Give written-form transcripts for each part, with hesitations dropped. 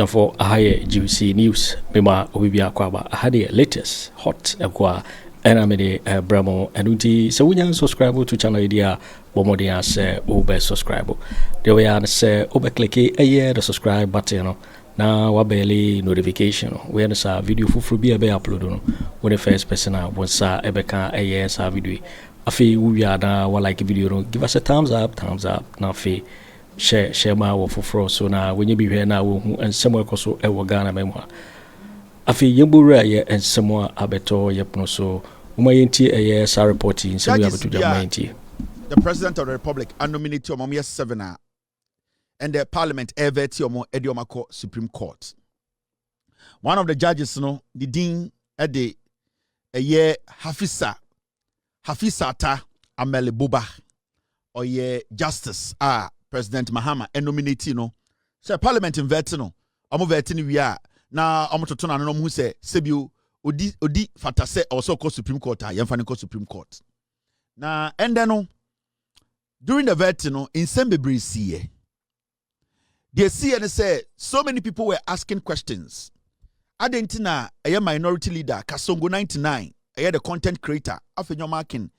for higher juicy news. Mema Bawumia Kwaba had latest hot ekwa enamede bramo anuti so we subscribe to channel idea bomodia say obe subscribe. The way I say obe click the subscribe button na wabeli notification. We understand video for be upload no when the first person once ebeka sa video. Afi we are na like video no give us a thumbs up na fi share my wo for so na when you be here now and somewhere koso e wo Ghana memwa afi yembura ye and somewhere abeto yepno so umayenti sa reporting so we have to the president of the republic nominate omom 7 and the parliament eveti omo ediomako Supreme Court. One of the judges no the dean at the year Hafisa Atta Amelibuba or ye justice President Mahama nominate no say parliament invite no omo veti ni wi a na omo toto na no mu say sebiu odi fatase also call Supreme Court yemfa ne call Supreme Court na ende no during the veti no in Sembebre see they see and say so many people were asking questions. Adentina a minority leader Kasongo 99 the content creator Afenyo Markin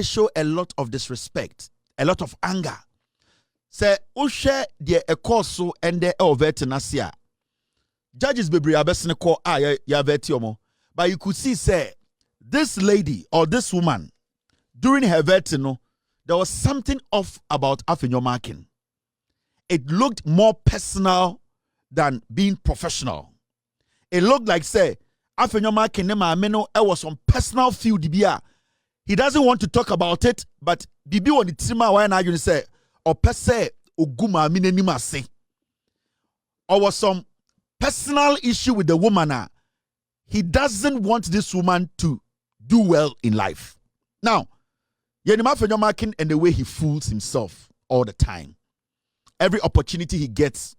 show a lot of disrespect, a lot of anger. Say share the ekoso and the vetenasia. Judges bebre abesne call ya vetiomo. But you could see say this lady or this woman during her vetino, there was something off about Afenyo Markin. It looked more personal than being professional. It looked like say Afenyo Markin meno was some personal field bia. He doesn't want to talk about it, but bibi won itima why na you say or pese oguma minenima say. Or was some personal issue with the woman. He doesn't want this woman to do well in life. Now, Yenima Afenyo Markin and the way he fools himself all the time. Every opportunity he gets,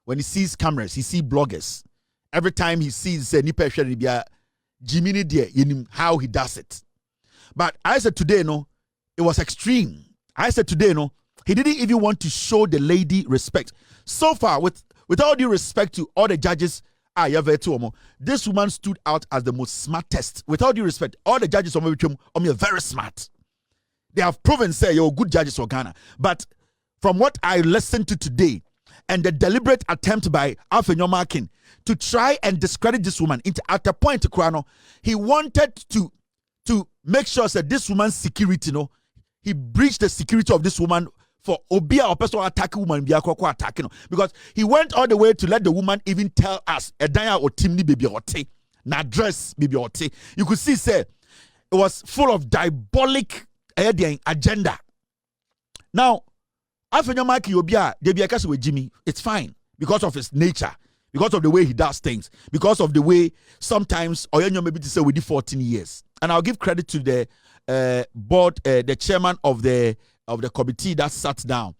when he sees cameras, he sees bloggers. Every time he sees Nipa Sheribia, Jiminy dear, how he does it. But I said today, no, it was extreme. I said today, no, he didn't even want to show the lady respect. So far, with all due respect to all the judges, this woman stood out as the most smartest. With all due respect, all the judges are very smart. They have proven, say, you're good judges for Ghana. But from what I listened to today, and the deliberate attempt by Afenyo Markin to try and discredit this woman at a point, he wanted to make sure that this woman's security, he breached the security of this woman for Obia or person attack woman because he went all the way to let the woman even tell us Edaya or Timni baby ote na dress baby ote. You could see, say, it was full of diabolic agenda. Now, Afenyo Markin Obia, they be a with Jimmy. It's fine because of his nature, because of the way he does things, because of the way sometimes Oyenyo maybe to say we did 14 years. And I'll give credit to the board, the chairman of the committee that sat down.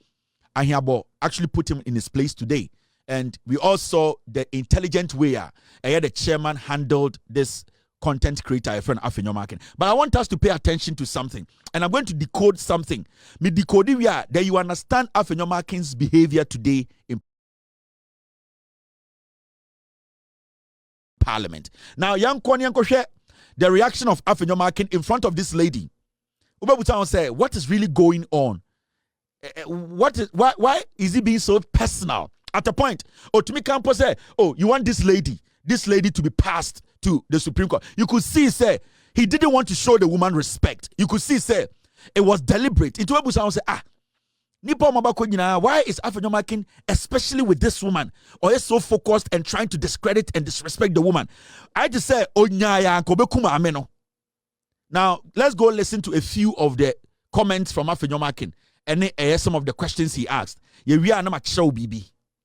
And he actually put him in his place today. And we all saw the intelligent way the chairman handled this content creator, a friend Afenyo Markin. But I want us to pay attention to something. And I'm going to decode something. Me decode that you understand Afenyo Markin's behavior today in Parliament. Now, the reaction of Afenyo Markin in front of this lady. Ubebutan say, what is really going on? Why is he being so personal? At a point, to me, Campo say, you want this lady to be passed to the Supreme Court. You could see, say, he didn't want to show the woman respect. You could see, say, it was deliberate. Into Ubebutan say, why is Afenyo Markin, especially with this woman, or is so focused and trying to discredit and disrespect the woman? I just say, now, let's go listen to a few of the comments from Afenyo Markin and some of the questions he asked.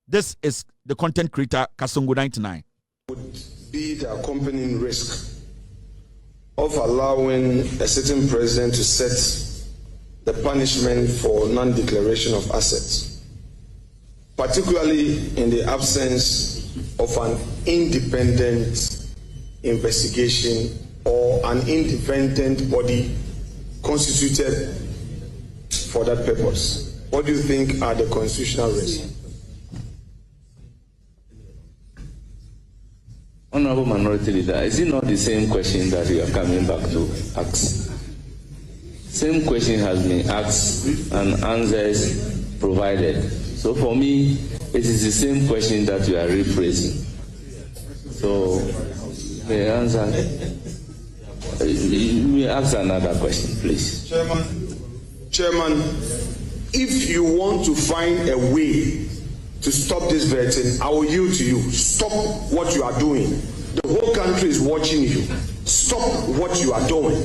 This is the content creator, Kasongo 99. Would be the accompanying risk of allowing a sitting president to set the punishment for non-declaration of assets, particularly in the absence of an independent investigation or an independent body constituted for that purpose. What do you think are the constitutional risks? Honorable Minority Leader, is it not the same question that you are coming back to ask? Same question has been asked and answers provided. So for me, it is the same question that you are rephrasing. So, may I answer? You may ask another question, please. Chairman, if you want to find a way to stop this vetting, I will yield to you. Stop what you are doing. The whole country is watching you. Stop what you are doing.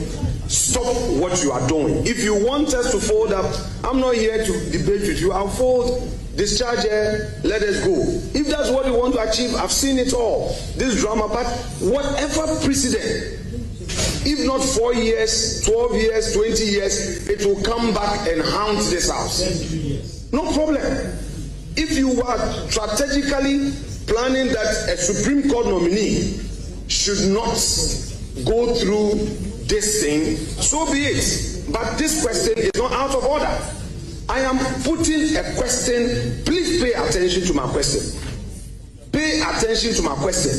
Stop what you are doing. If you want us to fold up, I'm not here to debate with you. I'll fold, discharge her, let us go. If that's what you want to achieve, I've seen it all. This drama, but whatever precedent, if not 4 years, 12 years, 20 years, it will come back and haunt this house. No problem. If you are strategically planning that a Supreme Court nominee should not go through this thing, so be it. But this question is not out of order. I am putting a question. Please pay attention to my question. Pay attention to my question.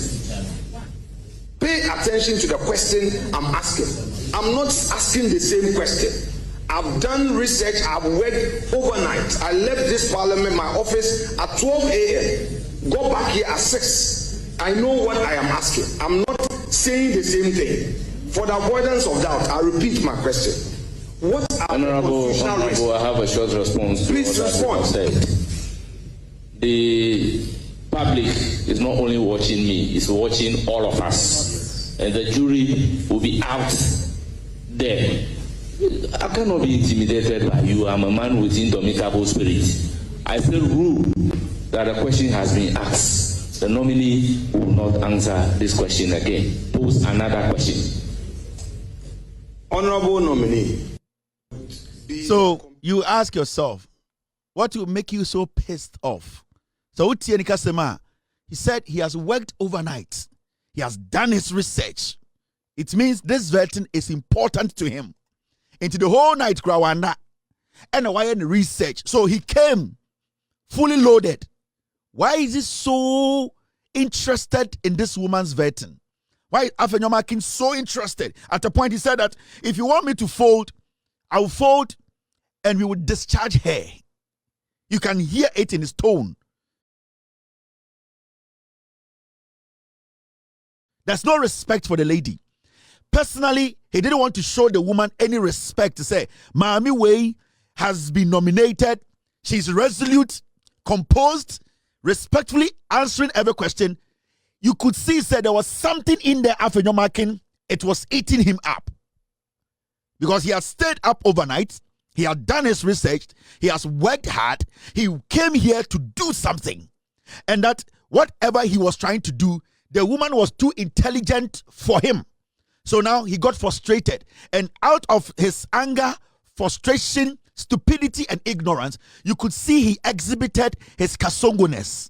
Pay attention to the question I'm asking. I'm not asking the same question. I've done research. I've worked overnight. I left this parliament, my office, at 12 a.m. Go back here at 6. I know what I am asking. I'm not saying the same thing. For the avoidance of doubt, I repeat my question. What are Honorable, I have a short response. Please respond. The public is not only watching me, it's watching all of us. And the jury will be out there. I cannot be intimidated by you. I'm a man with indomitable spirit. I still rule that a question has been asked. The nominee will not answer this question again. Pose another question. Honorable nominee. So you ask yourself, what will make you so pissed off? So otchere Kasema, he said he has worked overnight. He has done his research. It means this vetting is important to him. Into the whole night, Krawanda, and why in research. So he came fully loaded. Why is he so interested in this woman's vetting? Why is Afenyo Markin so interested? At the point he said that if you want me to fold, I will fold and we will discharge her. You can hear it in his tone. There's no respect for the lady. Personally, he didn't want to show the woman any respect to say, Mami Wei has been nominated. She's resolute, composed, respectfully answering every question. You could see, said there was something in there, Afenyo Markin. It was eating him up. Because he had stayed up overnight. He had done his research. He has worked hard. He came here to do something. And that whatever he was trying to do, the woman was too intelligent for him. So now he got frustrated. And out of his anger, frustration, stupidity, and ignorance, you could see he exhibited his kasongoness.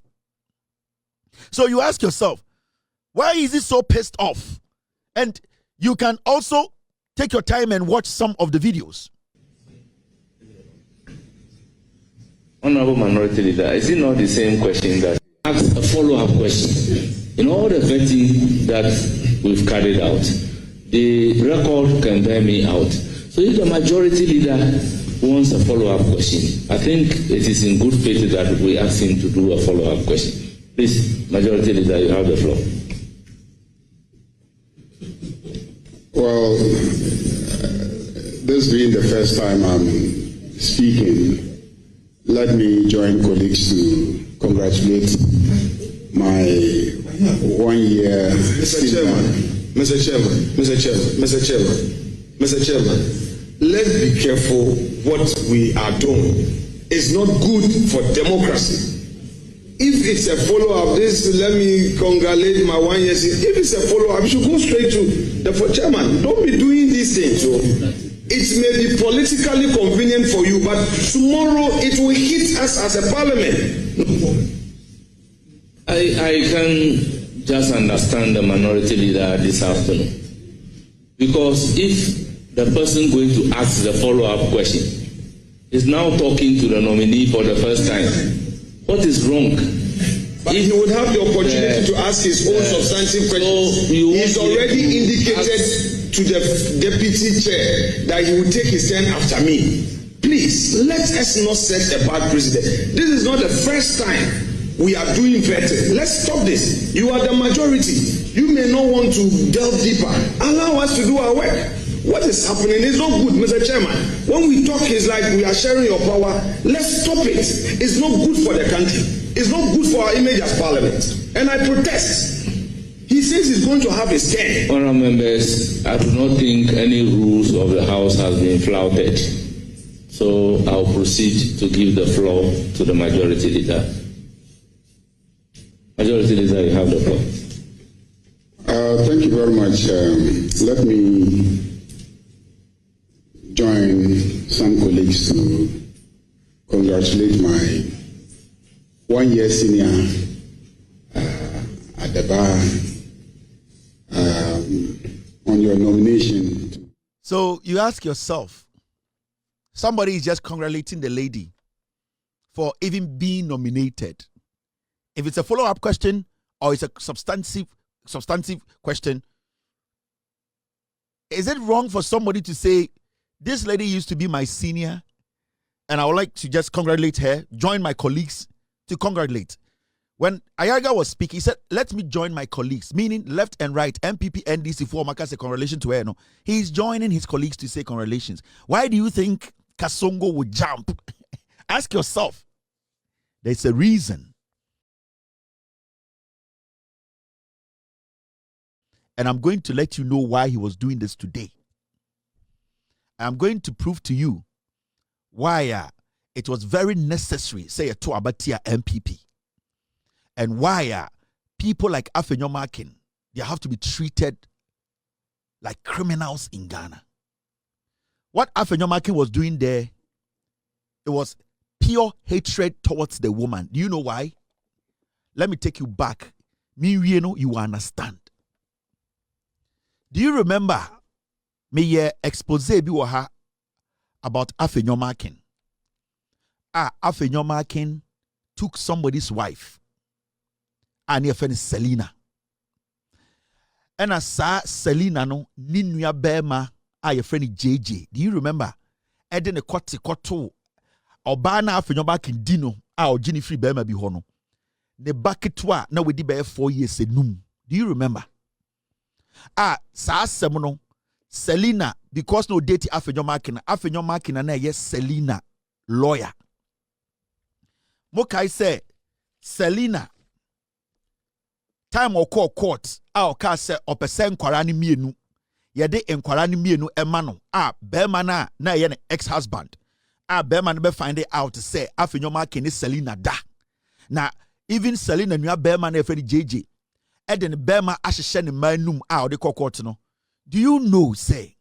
So you ask yourself, why is he so pissed off? And you can also take your time and watch some of the videos. Honorable Minority Leader, is it not the same question that asks a follow-up question? In all the vetting that we've carried out, the record can bear me out. So if the Majority Leader wants a follow-up question, I think it is in good faith that we ask him to do a follow-up question. Please, Majority Leader, you have the floor. Well, this being the first time I'm speaking, let me join colleagues to congratulate my 1 year. Mr. Chairman, let's be careful what we are doing. It's not good for democracy. If it's a follow-up, let me congratulate my 1 year. If it's a follow-up, you should go straight to the chairman. Don't be doing these things. So it may be politically convenient for you, but tomorrow it will hit us as a parliament. I can just understand the Minority Leader this afternoon. Because if the person going to ask the follow-up question is now talking to the nominee for the first time, what is wrong? But he would have the opportunity to ask his own substantive questions. He's already indicated to the deputy chair that he will take his turn after me. Please, let us not set a bad precedent. This is not the first time we are doing vetting. Let's stop this. You are the majority. You may not want to delve deeper. Allow us to do our work. What is happening is not good, Mr. Chairman. When we talk, it's like we are sharing your power. Let's stop it. It's not good for the country. It's not good for our image as Parliament. And I protest. He says he's going to have his turn. Honourable members, I do not think any rules of the House has been flouted. So I'll proceed to give the floor to the Majority Leader. Majority Leader, you have the floor. Thank you very much. Let me join some colleagues to congratulate my 1 year senior at the bar on your nomination. So you ask yourself, somebody is just congratulating the lady for even being nominated. If it's a follow-up question or it's a substantive question, is it wrong for somebody to say, this lady used to be my senior and I would like to just congratulate her, join my colleagues to congratulate? When Ayaga was speaking, he said, let me join my colleagues, meaning left and right, MPP, NDC, for Maka say congratulations to her. No, he's joining his colleagues to say congratulations. Why do you think Kasongo would jump? Ask yourself. There's a reason. And I'm going to let you know why he was doing this today. I'm going to prove to you why it was very necessary, say, to Abatia MPP. And why people like Afenyo Markin, they have to be treated like criminals in Ghana. What Afenyo Markin was doing there, it was pure hatred towards the woman. Do you know why? Let me take you back. Me, you know, you understand. Do you remember me expose biwaha about Afenyo Markin? Afenyo Markin took somebody's wife. And your friend Selena. And I saw Selena no ninuya bema your friend JJ. Do you remember? Eden a koto Obana Afenyo Markin dino or Jenny free bema bihono. Ne baketwa na we di be 4 years enum. Do you remember? Sa semono Selena, because no date Afenyo Markin na yes Selena lawyer. Mokai say Selena time or call court ka say opese nkwara ni mienu ye de nkwara ni mienu ema no bema na ye ne ex-husband bema no be find it out say Afenyo Markin ni Selena da na even Selena nua bema na efeni JJ eden bema ahyehye ne manum o de call court no. Do you know say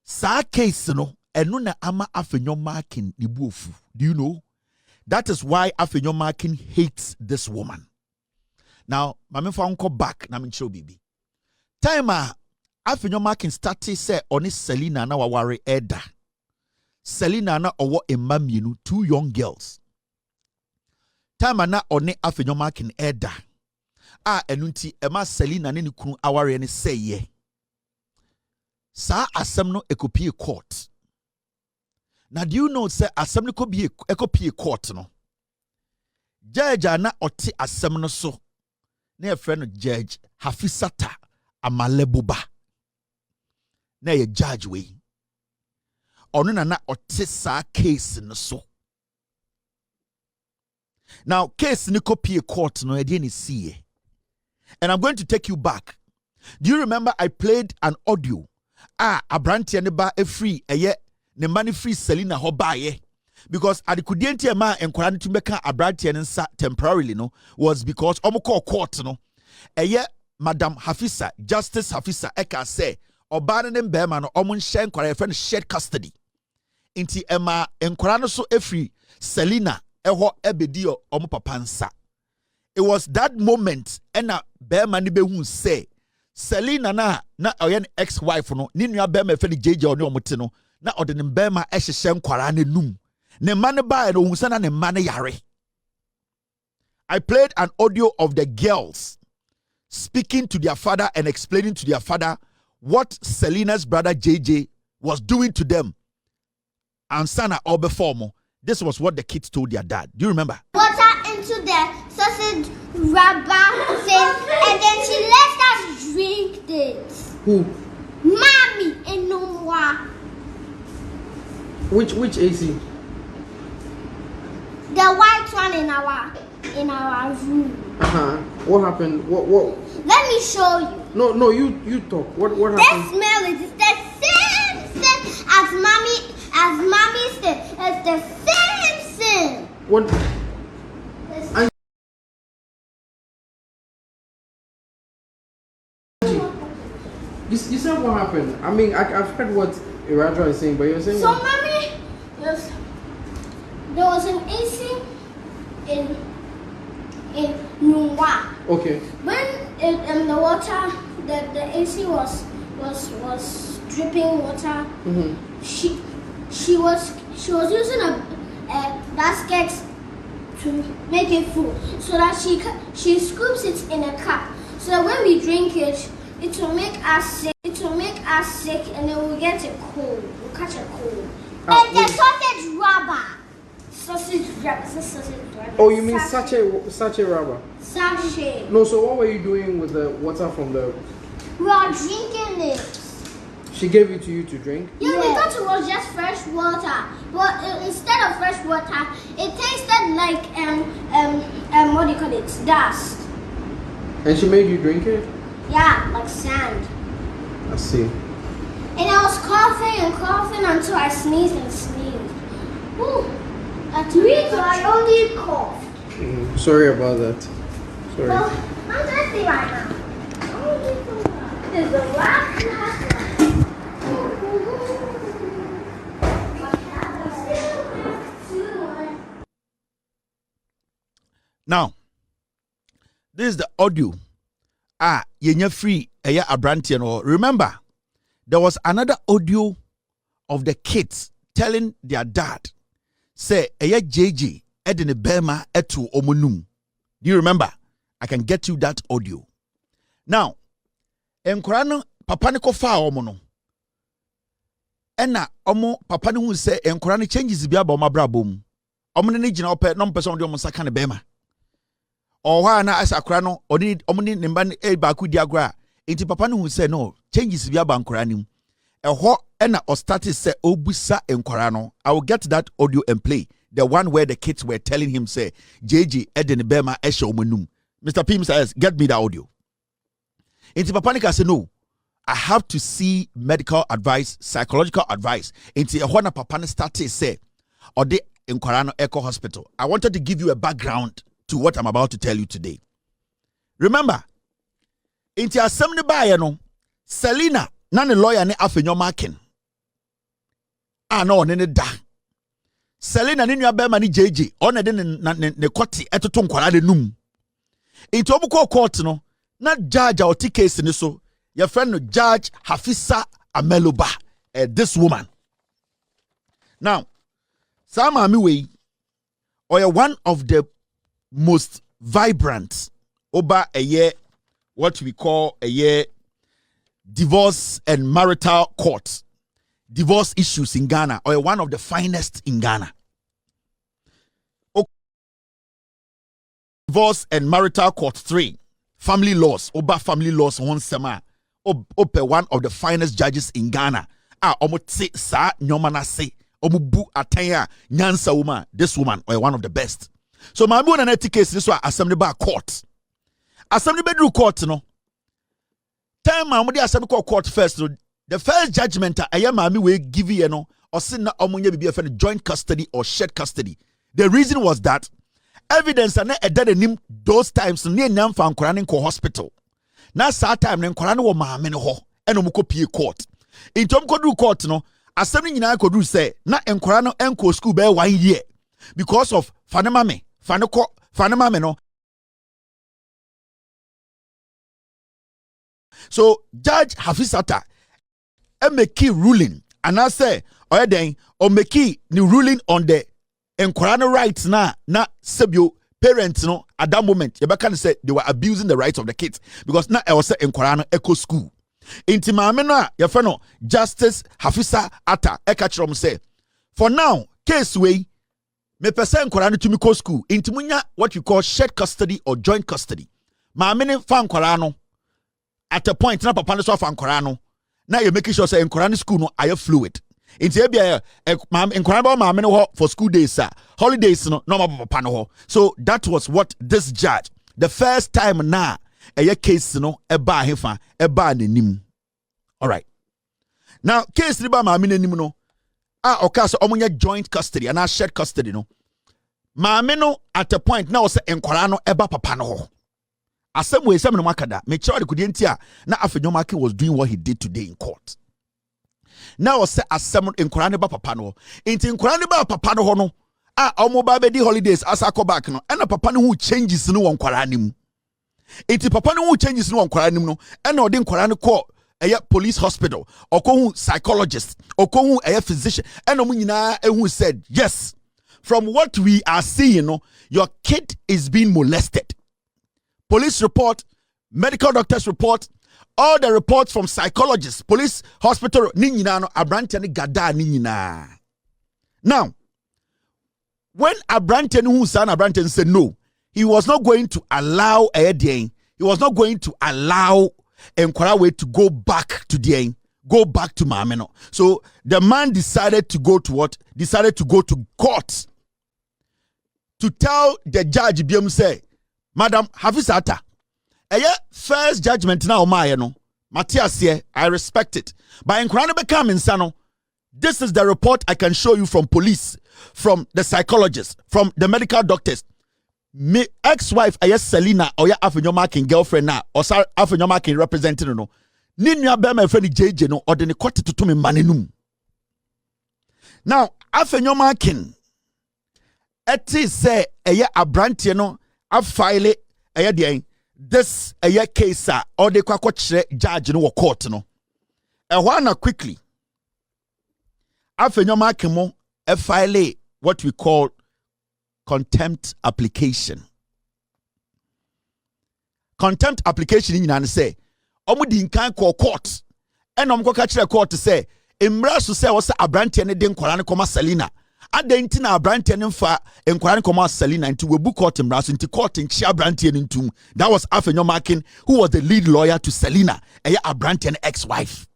sa case no eno na ama Afenyo Markin ni buofu? Do you know? That is why Afenyo Markin hates this woman. Now, mama fa unko back na mincho bibi. Time Afenyo Markin started say oni Selena na waware eda. Selena na owo emma mienu, 2 young girls. Time na oni Afenyo Markin eda. Enunti emma Selena ne kunu aware ne say ye. Sa asem no ekopie court. Now do you know say asem no ekopie court no? Judge na oti asem no so. Na friend Judge Hafisata Amalebuba. Na ye judge we. Ono na oti sa case no so. Now case ni kopie court no e dey ni see. And I'm going to take you back. Do you remember I played an audio? Abrantie ne ba e free eye ne money free Selena ho baye. Because at the kudienti ma enkwara to make abrantie nsa temporarily no was because omoko court no eye Madam Hafisa, Justice Hafisa eka say oba ne mbema no omun share enkwara friend shared custody. Inti ema enkwara no so free Selena eho ebedio omo papa nsa. It was that moment ena bema ni behu say Selena na oyen ex-wife no ni nua bema friend JJ oni omote no na ode ne bema ehyehye enkwara ne num. Ne mane ba no hunsa na ne mane yare. I played an audio of the girls speaking to their father and explaining to their father what Selina's brother JJ was doing to them. And Sana or before more. This was what the kids told their dad. Do you remember? Water into the sausage rubber thing, and then she let us drink it. Who? Mommy and Noah. Which AC? The white one in our room. What happened? What? Let me show you. No, you talk. What happened? That smell is the same thing as mommy said. It's the same thing. What? You said what happened? I mean, I've heard what Iraja is saying, but you're saying. So, mommy, there was an AC in Nungwa. Okay. When the water, the AC was dripping water. Mm-hmm. She was using a basket to make it full, so that she scoops it in a cup, so that when we drink it, it will make us sick. And then we'll get a cold. We'll catch a cold. And the sausage rubber. Sausage rubber. Oh, you mean sachet rubber? Sachet. No, so what were you doing with the water from the... We are drinking it. She gave it to you to drink? Yeah, we thought it was just fresh water. But instead of fresh water, it tasted like, what do you call it? Dust. And she made you drink it? Yeah, like sand. I see. And I was coughing until I sneezed and sneezed. Ooh, that's me too. I only coughed. Sorry about that. Sorry. Well, I'm thirsty right now. This is the last one. Now, this is the audio. Yenya free Eya Abrantian. Remember, there was another audio of the kids telling their dad, say Eya JJ Edine Bema etu omunum. Do you remember? I can get you that audio. Now, enkorano papa ne kofa omo no. Ena omo papa ne hu say enkorano changes bia ba omo abrabom. Omo ne gina ope no person de omo saka ne bema. Or na as akra no omni nimba e baaku di agora enti papa no hu say no changes bia ba nkora nim eho na o started say obusa nkora no. I will get that audio and play the one where the kids were telling him say JJ Eden Bema ehye omunum. Mr. Pim says get me the audio. Enti papa nika say no, I have to see medical advice, psychological advice. Enti eho na papa no started say ode nkora no echo hospital. I wanted to give you a background to what I'm about to tell you today. Remember, inti asem ne baye no, Selina na ne lawyer ne Afenyo Markin. No ne da. Selina ne nua bema ne JJ, on de ne koti etoto nkwara de num. Inti obuko court no, na judge a oti case ne so, your friend no Judge Hafisa Ameloba, this woman. Now, Sama Miwe, or one of the most vibrant over a year, what we call a year divorce and marital court, divorce issues in Ghana, or one of the finest in Ghana. Divorce and marital court 3, family laws, over family laws one sema, one of the finest judges in Ghana. Omotse sa nyomana se, omubu ataya nyansa woman, this woman, or one of the best. So my own an case this was assembly by court. Assembly bedroom court no. Time my assembly court first. The first judgment I am we give you no or sin na omunye be a joint custody or shared custody. The reason was that evidence and a dead him those times near nyam fa nkora ne hospital. Na saa time ne nkora ne wo maame ne ho eno muko pie court. In tom kodu court no assembly nyina kodu say na nkora no enko school be 1 year because of fanema no. So Judge Hafisata make ruling and I say or make the ruling on the enquirano rights na sebio parents no at that moment you can say they were abusing the rights of the kids because now I was in Korano Echo School. Inti maame no your friend Justice Hafisa Atta ekachrom say for now case way me person Korano to me go school inti munya what you call shared custody or joint custody. Maame ne fan Korano at a point na papa no so fan Korano now you making sure say in Korano school no are fluid. Inti ebia in Korano maame no for school days holidays no papa no. So that was what this judge the first time now a case no eba hefa eba nenim. All right. Now case ni ba maame nenim no oka so omunya joint custody and shared custody no. Maame no at a point now say enkwara no eba papa no ho. Asem we sem no makada. Me chawo de kudi ntia na Afenyo Markin was doing what he did today in court. Now say asem enkwara no eba papa no ho. Inti enkwara no eba papa no ho no omo ba be di holidays asa ko back no. Na papa no hu changes no won kwara nim. Iti papa no hu changes no nkwara nim no e na odi nkwara no call police hospital okohu psychologist okohu physician and omu nyina ehu said yes from what we are seeing no your kid is being molested. Police report, medical doctors report, all the reports from psychologists, police hospital ni nyina no abrante ne gada ni nyina. Now when abrante who san abrante said no, he was not going to allow he was not going to allow Enkwara to go back to Mameno. So the man decided to go to what? Decided to go to court to tell the judge BM say, Madam Hafisa Atta, first judgment now no. Matthias here, I respect it. But Enkwara become insano. This is the report I can show you from police, from the psychologists, from the medical doctors. Me ex-wife Selina or Afenyo Markin girlfriend na or Afenyo Markin representing no ni nua be my friend JJ no or the court to me manenum. Now Afenyo Markin eti say abrante no afile this case or the kwakochere judge no court no na quickly Afenyo Markin mo file what we call contempt application. Contempt application in and say, Omudi nkan call court. And omko catch court to say, Imrasu say was a branch and den Korani Koma Selina. Adentina a branch and fa and Korani Koma Selina into a book court Imrasu into court in Chia Branch and into that was Afenyo Markin, who was the lead lawyer to Selina, a branch and ex-wife.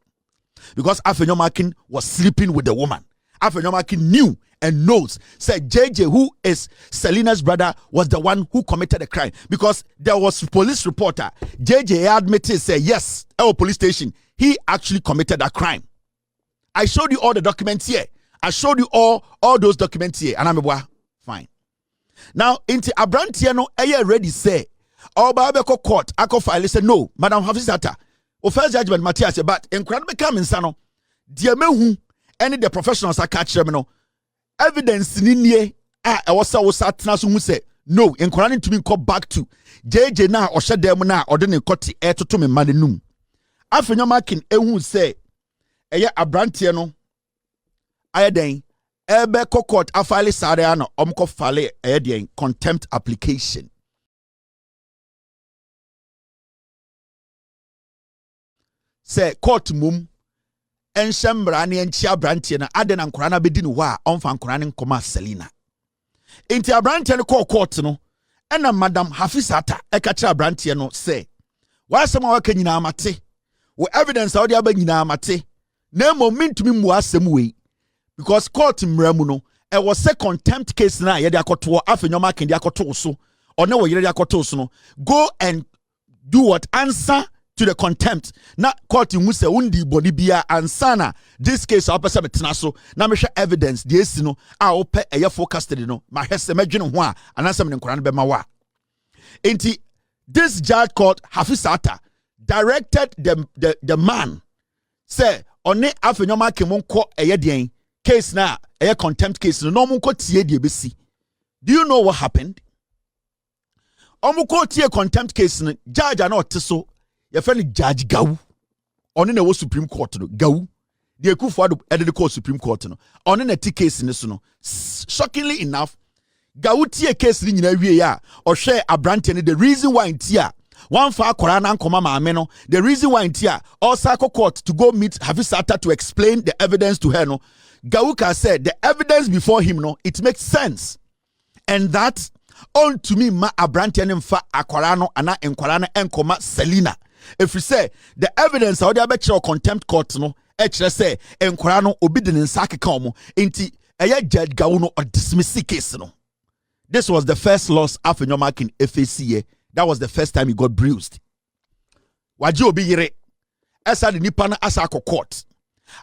Because Afenyo Markin was sleeping with the woman. Afenyo Markin knew and knows, said JJ, who is Selina's brother, was the one who committed the crime. Because there was police reporter. JJ admitted, said, yes, our police station, he actually committed that crime. I showed you all the documents here. I showed you all those documents here. And I'm fine. Now, into Abrantiano, ready say, oh, Babeko court, Ako file, said, no, Madam Hafisa Atta. First judgment, Matthias, but incredible coming, Sano. Dear me, any the professionals are catch them, no. Evidence ni was atna so hu say no enkorane to me come back to JJ na o hyedem na o de ne koti etoto me manenum Afenyo Markin ehu say abrante no ayeden ebe court afile sare ano omko file den contempt application say court mum enshembra ne enchi abrante na ade na nkora na bedi no ho a onfa nkora ne nkoma Selina enti abrante ne court no ena Madam Hafisa Atta ekacha abrante no say wasema waka nyina amate wo evidence a odi aba nyina amate na momentumi mu asem we because court mramu no e was a contempt case na ye de akoto Afenyo Markin de akoto so or na wo yere de akoto so no go and do what answer to the contempt na court mu se undi body bia ansana this case opese betena so na mehwe evidence de esi no a ope eye full custody no ma hwese medwene ho a anasem ne nkora no be ma wa enti this judge called Hafisa Atta directed the man say one Afenyo Markin nko eye den case na eye contempt case no mo nko tie de besi. Do you know what happened? Omuko tie contempt case no judge na oteso your friend Judge Gawu on in a Supreme Court no Gawu the Akufo Addo edit the Supreme Court no on in a case in this no shockingly enough Gawutie case ni nyina wie ya or share abrante ni the reason why ntia one fa akwara na nkoma maame no the reason why ntia all cycle court to go meet Hafisa Atta to explain the evidence to her no Gawuka said the evidence before him no it makes sense and that on to me ma abrante ni mfa akwara no ana enkwara na enkoma Selina if you say the evidence how they be contempt court no echere say enkwara no obi de nsa akeka omo enti eye judge Gawu no or dismiss case no. This was the first loss Afenyo Markin FACA. That was the first time he got bruised. Waji obi yire. Asa the nipa no asa court.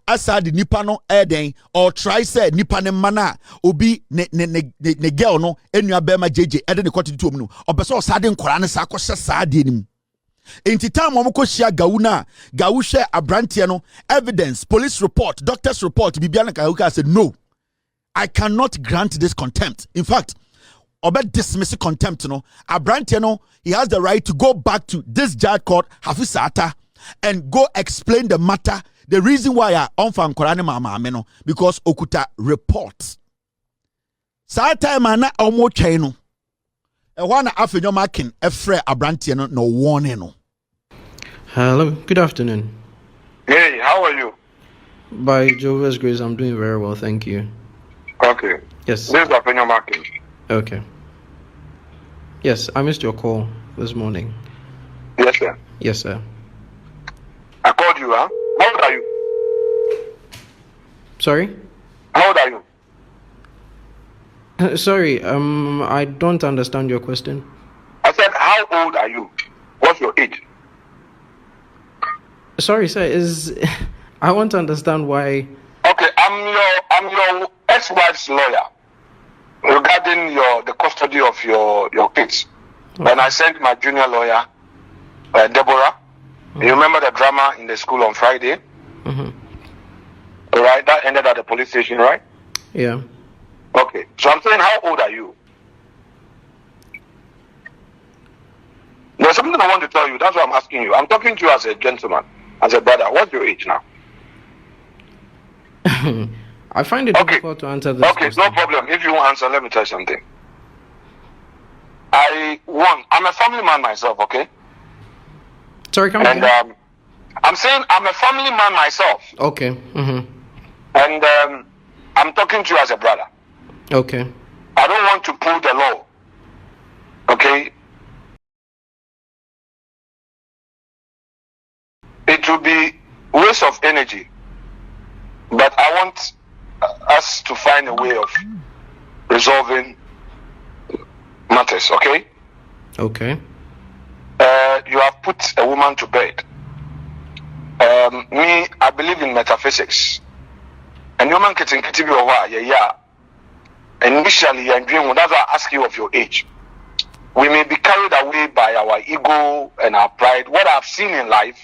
Asa the nipa no eden or try say nipa ne mana obi ne girl no enua bema JJ eden court to mu no. Obeso osade nkora ne sa akɔhyɛ saa de nim. Enti time omo kɔhyia Gawu na Gawu hwɛ abrante no evidence police report doctor's report bibia na Gawu said no. I cannot grant this contempt. In fact, Obed dismiss contempt, Abrante, he has the right to go back to this judge called Hafisa Atta and go explain the matter, the reason why I unfan Korane mama ameno, because Okuta reports. Sa time ana omo cheno. E wana Afenyo Markin efre Abrante no warning. Hello, good afternoon. Hey, how are you? By Jehovah's grace, I'm doing very well, thank you. Okay. Yes. This is Afenyo Markin. Okay. Yes, I missed your call this morning. Yes, sir. Yes, sir. I called you, huh? How old are you? Sorry? How old are you? Sorry, I don't understand your question. I said, how old are you? What's your age? Sorry, sir, I want to understand why. Okay, I'm your ex-wife's lawyer regarding the custody of your kids. Okay. When I sent my junior lawyer, Deborah, you remember the drama in the school on Friday? Mm-hmm. Right, that ended at the police station, right? Yeah. Okay, so I'm saying, how old are you? There's something I want to tell you. That's why I'm asking you. I'm talking to you as a gentleman, as a brother. What's your age now? I find it difficult to answer this question. No problem. If you won't answer, let me tell you something. I'm a family man myself, okay? Sorry, come again? I'm saying I'm a family man myself. Okay. Mm-hmm. And I'm talking to you as a brother. Okay. I don't want to pull the law. Okay? It will be waste of energy. But I want us to find a way of resolving matters, okay? Okay. You have put a woman to bed. Me, I believe in metaphysics. And woman getting yeah. Initially, that's why I ask you of your age. We may be carried away by our ego and our pride. What I've seen in life,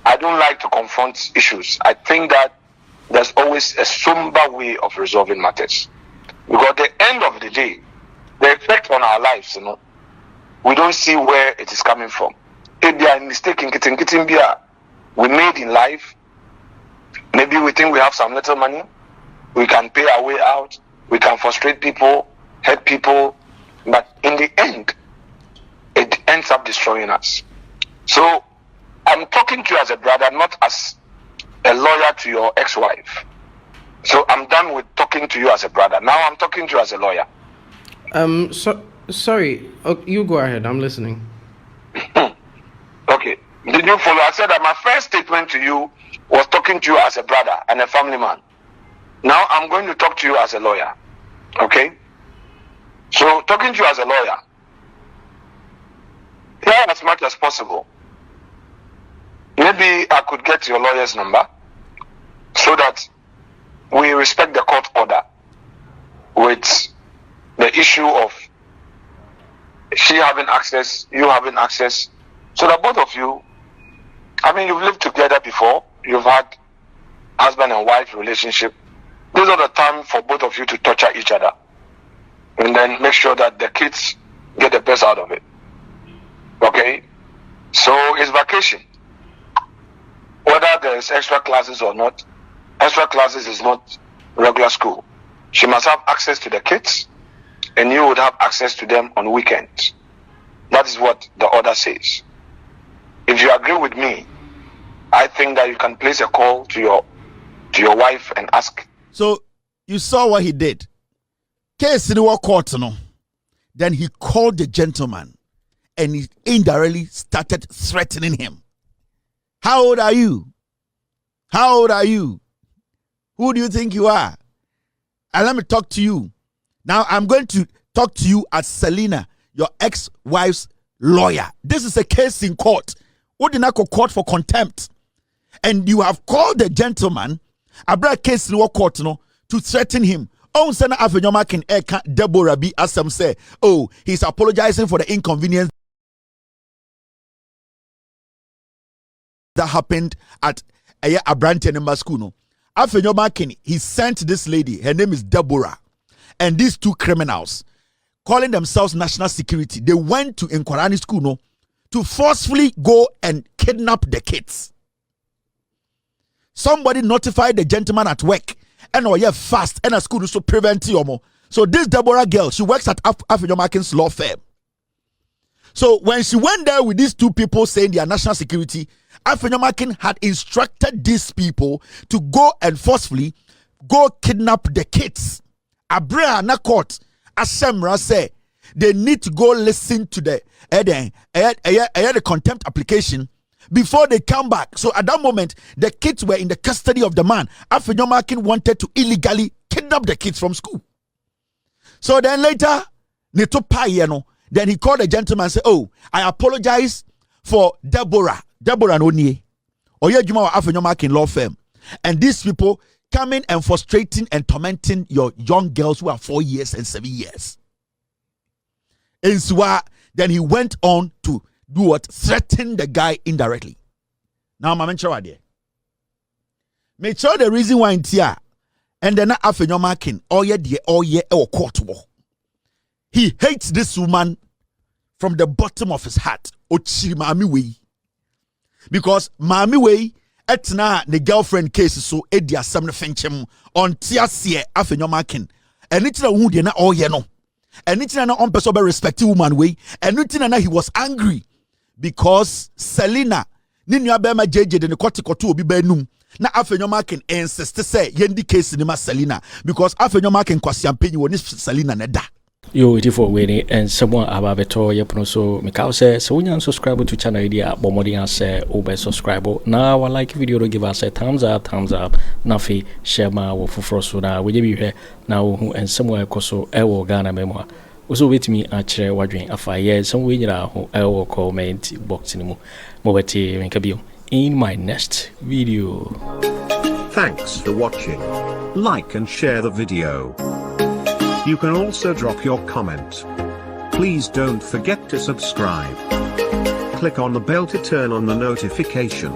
I don't like to confront issues. I think that there's always a somber way of resolving matters. Because at the end of the day, the effect on our lives, we don't see where it is coming from. If there are mistakes we made in life, maybe we think we have some little money, we can pay our way out, we can frustrate people, hurt people, but in the end, it ends up destroying us. So, I'm talking to you as a brother, not as a lawyer to your ex-wife. So I'm done with talking to you as a brother. Now I'm talking to you as a lawyer. Sorry. You go ahead. I'm listening. Okay. Did you follow? I said that my first statement to you was talking to you as a brother and a family man. Now I'm going to talk to you as a lawyer. Okay? So talking to you as a lawyer, try as much as possible. Maybe I could get your lawyer's number so that we respect the court order with the issue of she having access, you having access, so that both of you, you've lived together before, you've had husband and wife relationship. This is the time for both of you to torture each other and then make sure that the kids get the best out of it. Okay? So it's vacation. Whether there's extra classes or not, extra classes is not regular school. She must have access to the kids and you would have access to them on weekends. That is what the order says. If you agree with me, I think that you can place a call to your wife and ask. So you saw what he did. Case in the court, no. Then he called the gentleman and he indirectly started threatening him. How old are you? How old are you? Who do you think you are? And let me talk to you. Now I'm going to talk to you as Selina, your ex-wife's lawyer. This is a case in court. Ordinary court for contempt. And you have called the gentleman, I brought a case in court, no, to threaten him. Oh, Senator Afenyo Markin Deborah B. Asam say, oh, he's apologizing for the inconvenience that happened at Abrante in school. No, Afenyo Markin, he sent this lady, her name is Deborah, and these two criminals calling themselves national security. They went to Nkwarani school, no, to forcefully go and kidnap the Somebody notified the gentleman at work. And oh yeah, fast and a school to prevent you. So this Deborah girl, she works at Afenyo Markin's law firm. So when she went there with these two people saying they are national security, Afenyo Markin had instructed these people to go and forcefully go kidnap the kids. Abrea na court, Asemra say they need to go listen to the contempt application before they come back. So at that moment, the kids were in the custody of the man. Afenyo Markin wanted to illegally kidnap the kids from school. So then later, then he called the gentleman and said, oh, I apologize for Deborah Nonye, Oyejuma Afenyo Markin law firm. And these people coming and frustrating and tormenting your young girls who are 4 years and 7 years. And so then he went on to do what? Threaten the guy indirectly. Now, I'm sure idea. Make sure the reason why in here, and then Afenyo Markin, court war. He hates this woman from the bottom of his heart. Otchere Mami Way. Because Mami Way, etna the girlfriend case so edia samne fenchem on tiasie Afenyo Markin. And it's who de na no. And it's na on person be respective woman way. And it's na he was angry. Because Selina, Ninya Bema JJ, the Kotikotu obi benum. Na Afenyo Markin insist say yendi case in ma Selina. Because Afenyo Markin kwasiampeni woni Selina neda. Yo, it for winning and someone about beto yepuno so Mikao say so when you subscribe to channel idea bomodi say obe subscribe. Now I like video to give us a thumbs up, nafi share ma wo fufro so na we be here now and somewhere koso ewo Ghana memoir. Also with me otchere wadwen afa yes some we nyira ho ewo comment box ni mu mobeti menkabio in my next video. Thanks for watching. Like and share the video. You can also drop your comment. Please don't forget to subscribe. Click on the bell to turn on the notification.